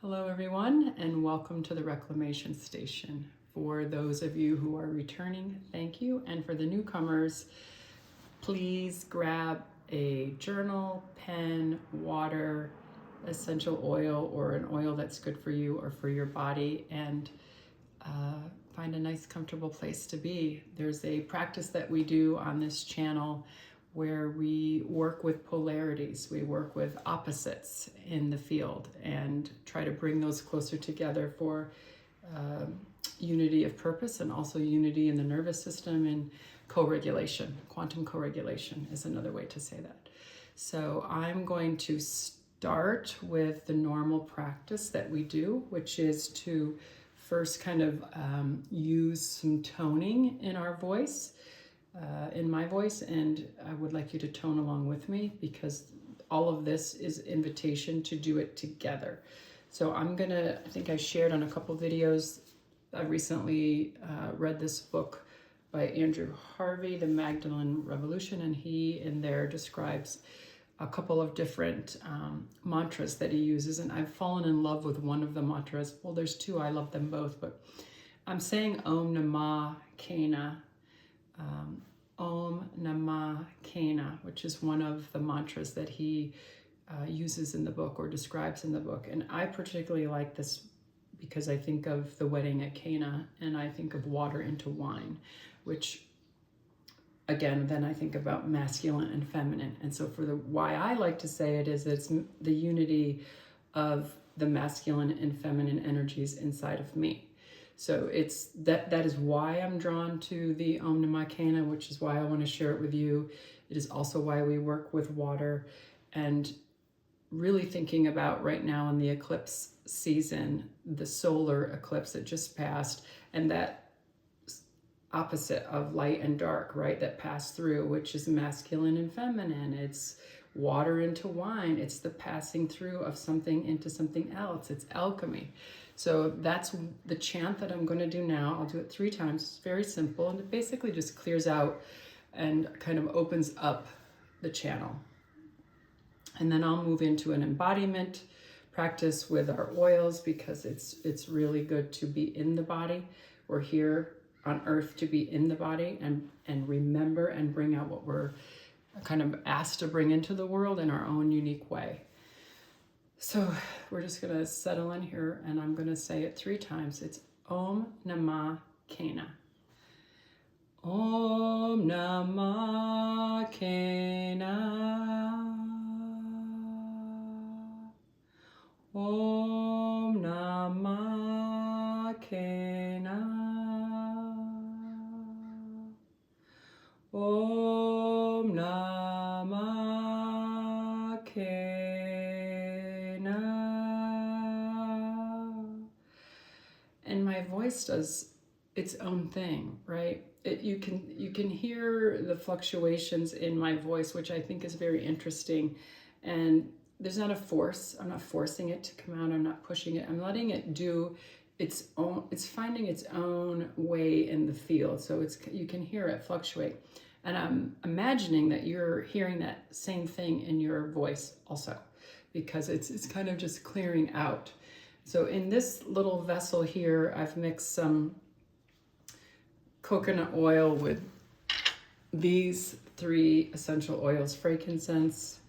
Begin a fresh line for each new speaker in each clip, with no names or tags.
Hello everyone, and welcome to the Reclamation Station. For those of you who are returning, thank you. And for the newcomers, please grab a journal, pen, water, essential oil, or an oil that's good for you or for your body, and find a nice comfortable place to be. There's a practice that we do on this channel where we work with polarities, we work with opposites in the field and try to bring those closer together for unity of purpose and also unity in the nervous system and co-regulation. Quantum co-regulation is another way to say that. So I'm going to start with the normal practice that we do, which is to first kind of use some toning in our voice. In my voice, and I would like you to tone along with me because all of this is invitation to do it together. So I think I shared on a couple videos, I recently read this book by Andrew Harvey, The Magdalene Revolution, and he in there describes a couple of different mantras that he uses, and I've fallen in love with one of the mantras. Well, there's two, I love them both, but I'm saying Om Namah Cana, Om Namah Cana, which is one of the mantras that he uses in the book or describes in the book. And I particularly like this because I think of the wedding at Cana and I think of water into wine, which again, then I think about masculine and feminine. And so for the why I like to say it is it's the unity of the masculine and feminine energies inside of me. So it's that is why I'm drawn to the Om Namah Cana, which is why I want to share it with you. It is also why we work with water, and really thinking about right now in the eclipse season, the solar eclipse that just passed, and that opposite of light and dark, right, that passed through, which is masculine and feminine. It's water into wine. It's the passing through of something into something else. It's alchemy. So that's the chant that I'm going to do now. I'll do it 3 times. It's very simple, and it basically just clears out and kind of opens up the channel. And then I'll move into an embodiment practice with our oils because it's really good to be in the body. We're here on earth to be in the body and remember and bring out what we're kind of asked to bring into the world in our own unique way. So we're just going to settle in here, and I'm going to say it 3 times. It's Om Namah Cana. Om Namah Cana. Om Namah Cana. Om Namah Cana. And my voice does its own thing, right? You can hear the fluctuations in my voice, which I think is very interesting. And there's not a force. I'm not forcing it to come out. I'm not pushing it. I'm letting it do its own. It's finding its own way in the field. So you can hear it fluctuate. And I'm imagining that you're hearing that same thing in your voice also, because it's kind of just clearing out. So in this little vessel here, I've mixed some coconut oil with these 3 essential oils: frankincense,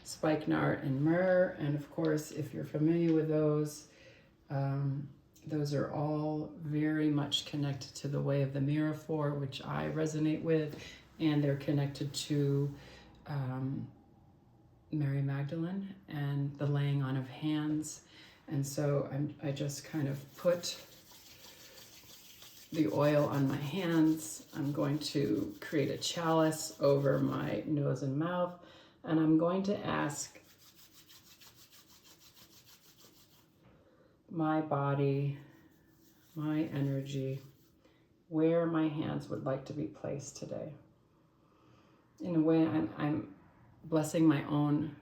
spikenard, and myrrh. And of course, if you're familiar with those are all very much connected to the way of the miraphor, which I resonate with, and they're connected to Mary Magdalene and the laying on of hands. And so I just kind of put the oil on my hands. I'm going to create a chalice over my nose and mouth, and I'm going to ask my body, my energy, where my hands would like to be placed today. In a way, I'm blessing my own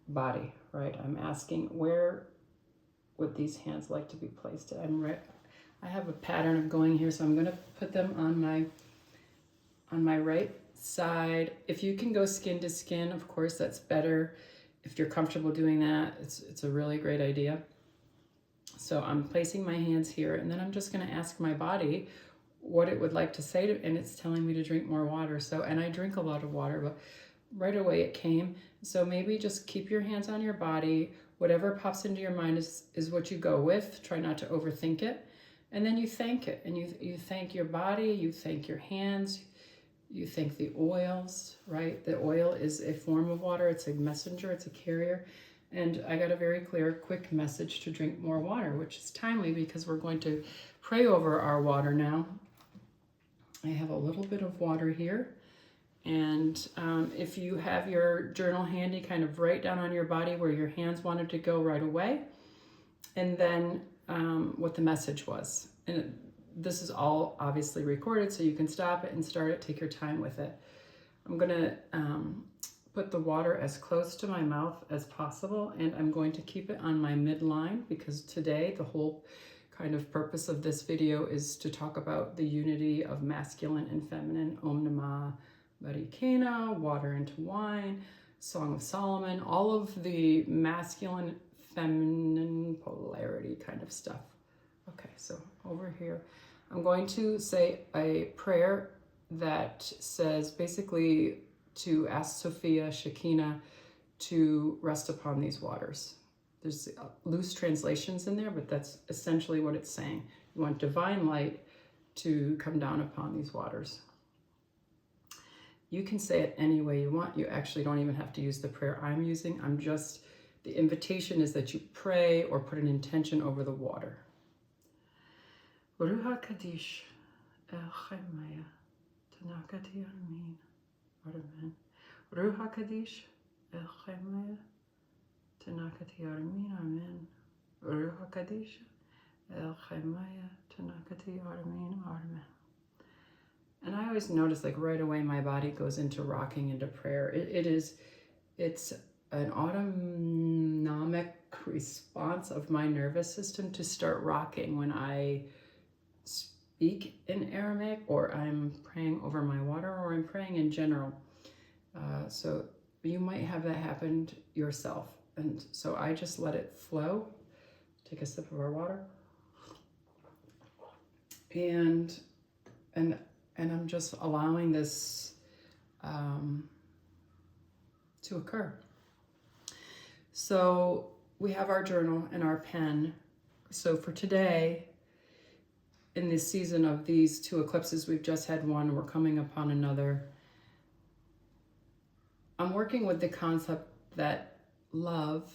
body, right? I'm asking, where would these hands like to be placed? I have a pattern of going here, so I'm going to put them on my right side. If you can go skin to skin, of course, that's better. If you're comfortable doing that, it's a really great idea. So I'm placing my hands here, and then I'm just going to ask my body what it would like to say to, and it's telling me to drink more water. So, and I drink a lot of water, but right away it came. So maybe just keep your hands on your body. Whatever pops into your mind is what you go with. Try not to overthink it. And then you thank it, and you thank your body, you thank your hands, you thank the oils, right? The oil is a form of water. It's a messenger, it's a carrier. And I got a very clear, quick message to drink more water, which is timely because we're going to pray over our water now. I have a little bit of water here. And if you have your journal handy, kind of write down on your body where your hands wanted to go right away. And then what the message was. And this is all obviously recorded, so you can stop it and start it, take your time with it. I'm gonna put the water as close to my mouth as possible, and I'm going to keep it on my midline because today the whole kind of purpose of this video is to talk about the unity of masculine and feminine. Om Namah Bari Cana, water into wine, Song of Solomon, all of the masculine, feminine polarity kind of stuff. Okay, so over here, I'm going to say a prayer that says basically to ask Sophia, Shekinah, to rest upon these waters. There's loose translations in there, but that's essentially what it's saying. You want divine light to come down upon these waters. You can say it any way you want. You actually don't even have to use the prayer I'm using. The invitation is that you pray or put an intention over the water. Ruha Kadish, El Chemaya, Tanakati Amin, Amen. Ruha Kadish, El Chemaya, Tanakati Amin, Amen. Ruha Kadish, El Chemaya, Tanakati Amin, Amen. And I always notice, like right away, my body goes into rocking into prayer. It's an autonomic response of my nervous system to start rocking when I speak in Aramaic, or I'm praying over my water, or I'm praying in general. So you might have that happen yourself. And so I just let it flow. Take a sip of our water. And I'm just allowing this to occur. So we have our journal and our pen. So for today, in this season of these two eclipses, we've just had one, we're coming upon another. I'm working with the concept that love,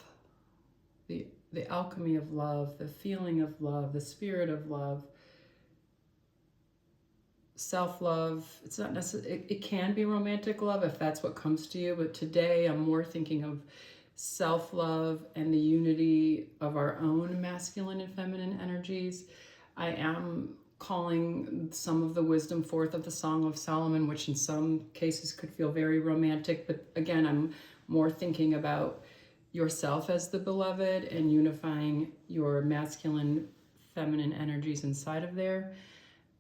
the alchemy of love, the feeling of love, the spirit of love, self-love, it's not necessarily, it can be romantic love if that's what comes to you, but today I'm more thinking of self-love and the unity of our own masculine and feminine energies. I am calling some of the wisdom forth of the Song of Solomon, which in some cases could feel very romantic, but again, I'm more thinking about yourself as the beloved and unifying your masculine, feminine energies inside of there,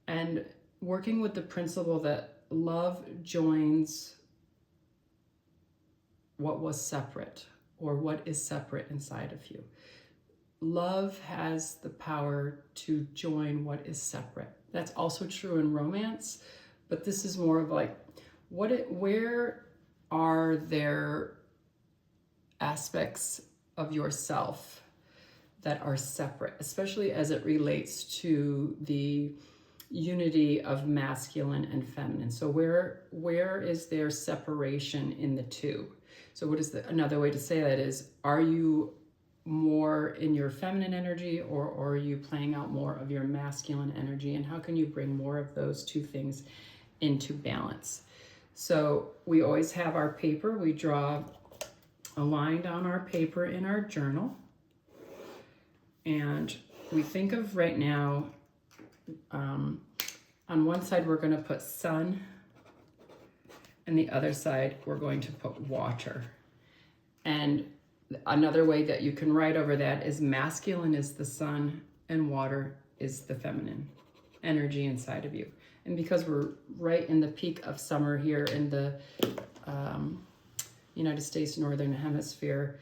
and working with the principle that love joins what was separate, or what is separate inside of you. Love has the power to join what is separate. That's also true in romance, but this is more of like, where are there aspects of yourself that are separate, especially as it relates to the unity of masculine and feminine. So where is there separation in the two? So what is another way to say that is, are you more in your feminine energy, or are you playing out more of your masculine energy? And how can you bring more of those two things into balance? So we always have our paper. We draw a line down our paper in our journal. And we think of right now, on one side we're going to put sun, and the other side we're going to put water. And another way that you can write over that is masculine is the sun and water is the feminine energy inside of you. And because we're right in the peak of summer here in the United States Northern Hemisphere,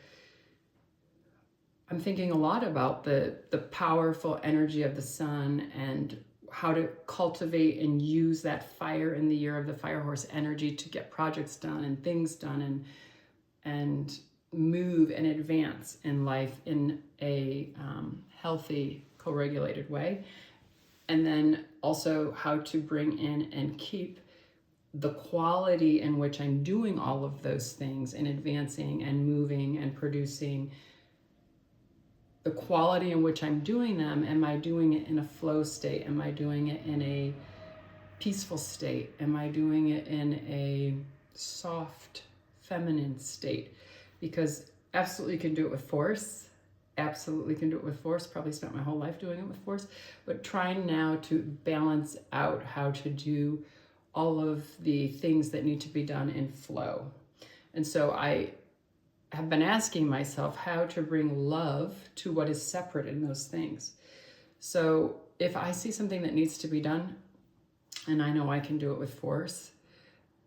I'm thinking a lot about the powerful energy of the sun and how to cultivate and use that fire in the year of the fire horse energy to get projects done and things done and move and advance in life in a healthy, co-regulated way. And then also how to bring in and keep the quality in which I'm doing all of those things and advancing and moving and producing, the quality in which I'm doing them. Am I doing it in a flow state? Am I doing it in a peaceful state? Am I doing it in a soft, feminine state? Because absolutely can do it with force. Absolutely can do it with force. Probably spent my whole life doing it with force. But trying now to balance out how to do all of the things that need to be done in flow. And so I have been asking myself how to bring love to what is separate in those things. So if I see something that needs to be done, and I know I can do it with force,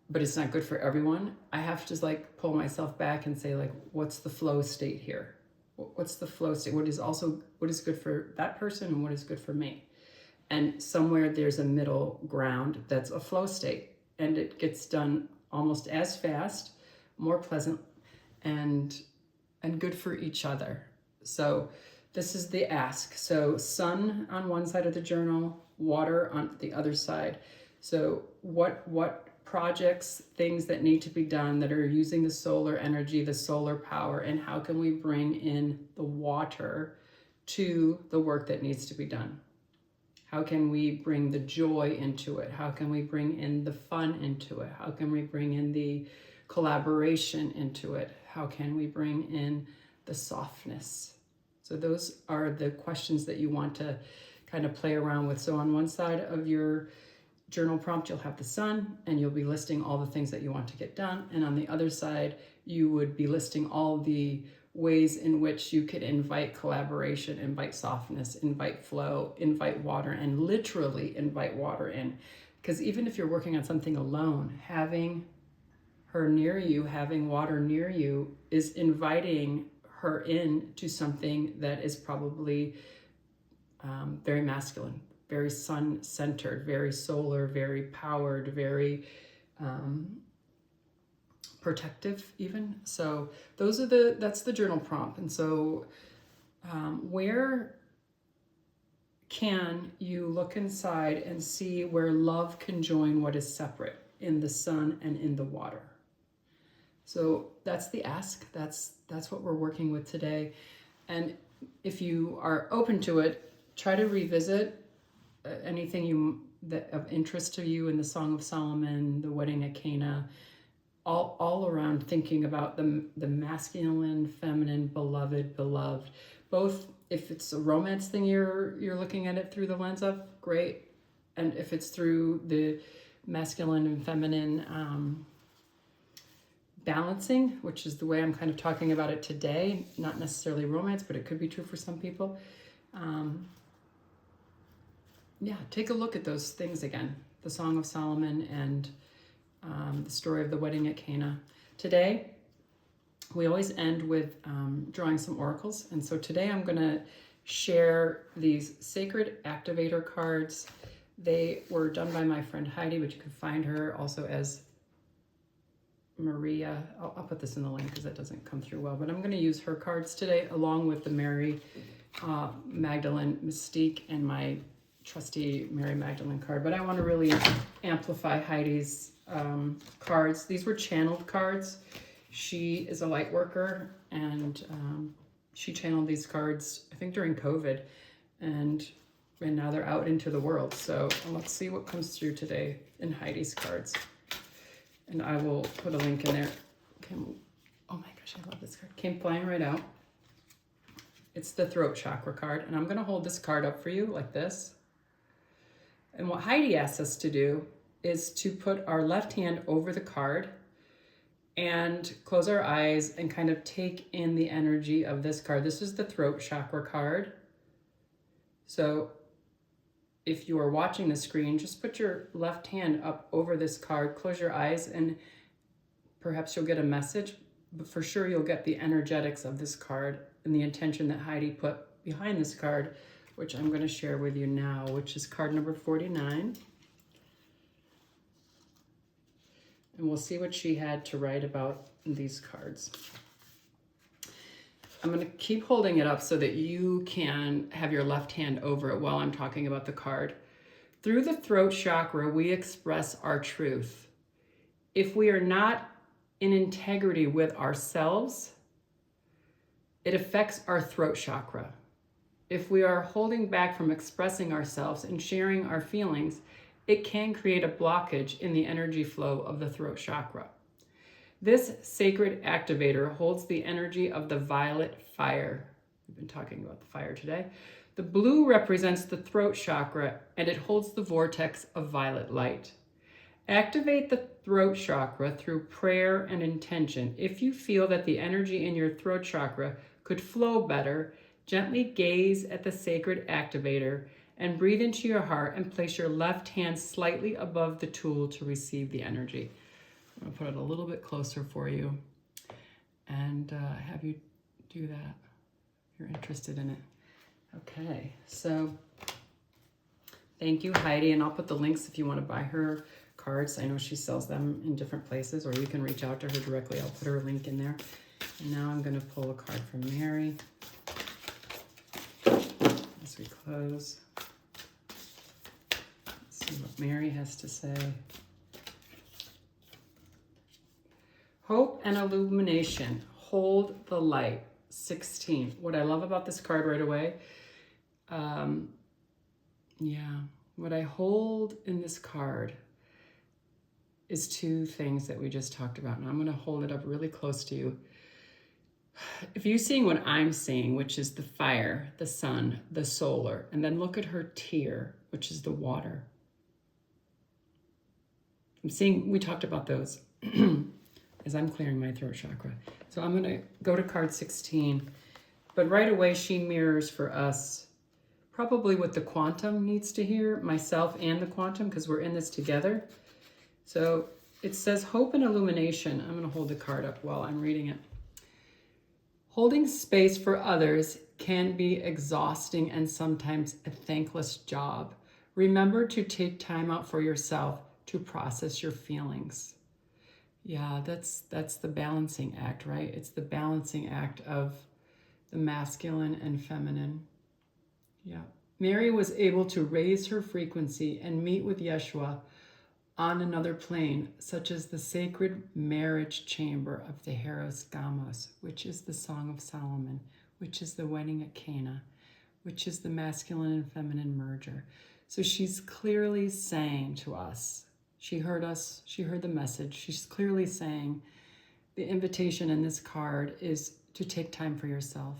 but it's not good for everyone, I have to like pull myself back and say, like, what's the flow state here? What's the flow state? What is good for that person and what is good for me? And somewhere there's a middle ground that's a flow state, and it gets done almost as fast, more pleasant, and good for each other. So this is the ask. So sun on one side of the journal, water on the other side. So what projects, things that need to be done that are using the solar energy, the solar power, and how can we bring in the water to the work that needs to be done? How can we bring the joy into it? How can we bring in the fun into it? How can we bring in the collaboration into it? How can we bring in the softness? So those are the questions that you want to kind of play around with. So on one side of your journal prompt, you'll have the sun, and you'll be listing all the things that you want to get done. And on the other side, you would be listing all the ways in which you could invite collaboration, invite softness, invite flow, invite water, and literally invite water in. Because even if you're working on something alone, having her near you, having water near you, is inviting her in to something that is probably very masculine, very sun-centered, very solar, very powered, very protective even. So that's the journal prompt. And so where can you look inside and see where love can join what is separate in the sun and in the water? So that's the ask. That's what we're working with today. And if you are open to it, try to revisit anything that of interest to you in the Song of Solomon, the wedding at Cana, all around thinking about the masculine, feminine, beloved, both. If it's a romance thing you're looking at it through the lens of, great. And if it's through the masculine and feminine balancing, which is the way I'm kind of talking about it today, not necessarily romance, but it could be true for some people. Yeah, take a look at those things again, the Song of Solomon and the story of the wedding at Cana. Today, we always end with drawing some oracles. And so today I'm going to share these sacred activator cards. They were done by my friend Heidi, but you can find her also as Maria. I'll put this in the link because that doesn't come through well, but I'm going to use her cards today along with the Mary Magdalene Mystique and my trusty Mary Magdalene card. But I want to really amplify Heidi's cards. These were channeled cards. She is a light worker, and she channeled these cards, I think, during COVID, and now they're out into the world. So let's see what comes through today in Heidi's cards. And I will put a link in there. Oh my gosh, I love this card. Came flying right out. It's the throat chakra card, and I'm going to hold this card up for you like this. And what Heidi asks us to do is to put our left hand over the card and close our eyes and kind of take in the energy of this card. This is the throat chakra card. So if you are watching the screen, just put your left hand up over this card, close your eyes, and perhaps you'll get a message, but for sure you'll get the energetics of this card. and the intention that Heidi put behind this card, which I'm going to share with you now, which is card number 49. And we'll see what she had to write about these cards. I'm going to keep holding it up so that you can have your left hand over it while I'm talking about the card. Through the throat chakra, we express our truth. If we are not in integrity with ourselves, it affects our throat chakra. If we are holding back from expressing ourselves and sharing our feelings, it can create a blockage in the energy flow of the throat chakra. This sacred activator holds the energy of the violet fire. We've been talking about the fire today. The blue represents the throat chakra, and it holds the vortex of violet light. Activate the throat chakra through prayer and intention. If you feel that the energy in your throat chakra could flow better, gently gaze at the sacred activator and breathe into your heart and place your left hand slightly above the tool to receive the energy. I'm going to put it a little bit closer for you and have you do that if you're interested in it. Okay, so thank you, Heidi, and I'll put the links if you want to buy her cards. I know she sells them in different places, or you can reach out to her directly. I'll put her link in there. And now I'm going to pull a card from Mary as we close. Let's see what Mary has to say. Hope and illumination. Hold the light. 16. What I love about this card right away, what I hold in this card is two things that we just talked about. And I'm going to hold it up really close to you. If you're seeing what I'm seeing, which is the fire, the sun, the solar, and then look at her tear, which is the water. I'm seeing, we talked about those as I'm clearing my throat chakra. So I'm going to go to card 16. But right away, she mirrors for us probably what the quantum needs to hear, myself and the quantum, because we're in this together. So it says hope and illumination. I'm going to hold the card up while I'm reading it. Holding space for others can be exhausting and sometimes a thankless job. Remember to take time out for yourself to process your feelings. Yeah, that's the balancing act, right? It's the balancing act of the masculine and feminine. Yeah. Mary was able to raise her frequency and meet with Yeshua on another plane, such as the sacred marriage chamber of the Hieros Gamos, which is the Song of Solomon, which is the wedding at Cana, which is the masculine and feminine merger. So she's clearly saying to us, she heard us, she heard the message. She's clearly saying the invitation in this card is to take time for yourself,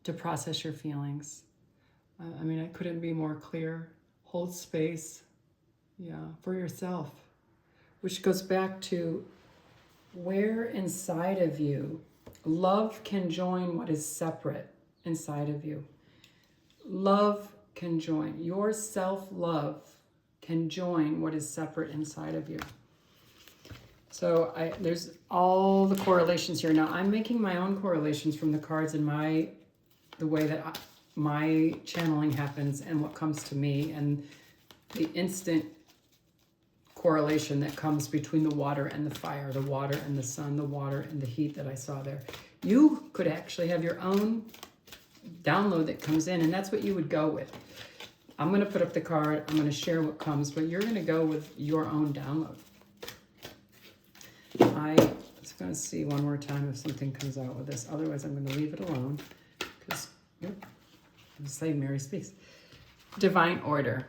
to process your feelings. I couldn't be more clear. Hold space. Yeah, for yourself, which goes back to where inside of you love can join what is separate inside of you. Love can join. Your self-love can join what is separate inside of you. So there's all the correlations here. Now I'm making my own correlations from the cards and the way that my channeling happens and what comes to me and the instant correlation that comes between the water and the fire, the water and the sun, the water and the heat that I saw there. You could actually have your own download that comes in, and that's what you would go with. I'm going to put up the card. I'm going to share what comes, but you're going to go with your own download. I was going to see one more time if something comes out with this. Otherwise, I'm going to leave it alone because, I'm saying Mary speaks. Divine Order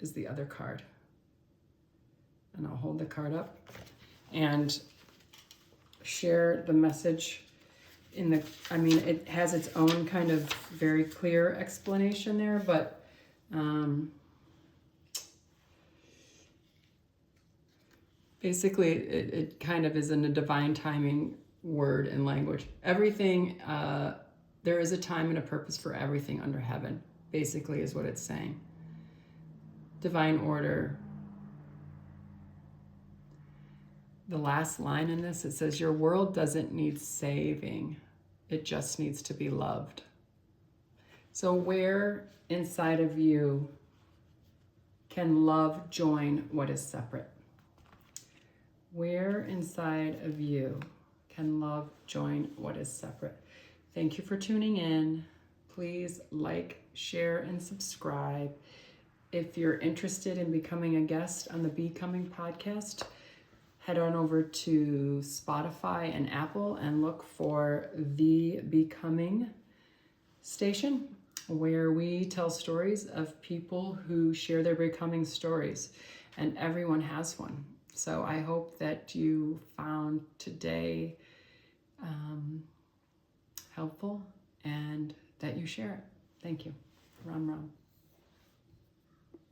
is the other card. And I'll hold the card up and share the message it has its own kind of very clear explanation there, but basically it kind of is in a divine timing word and language. Everything, there is a time and a purpose for everything under heaven, basically is what it's saying. Divine order. The last line in this, it says, your world doesn't need saving. It just needs to be loved. So where inside of you can love join what is separate? Where inside of you can love join what is separate? Thank you for tuning in. Please like, share, and subscribe. If you're interested in becoming a guest on the Becoming podcast, head on over to Spotify and Apple and look for the Becoming station, where we tell stories of people who share their becoming stories, and everyone has one. So I hope that you found today helpful and that you share it. Thank you. Ram Ram.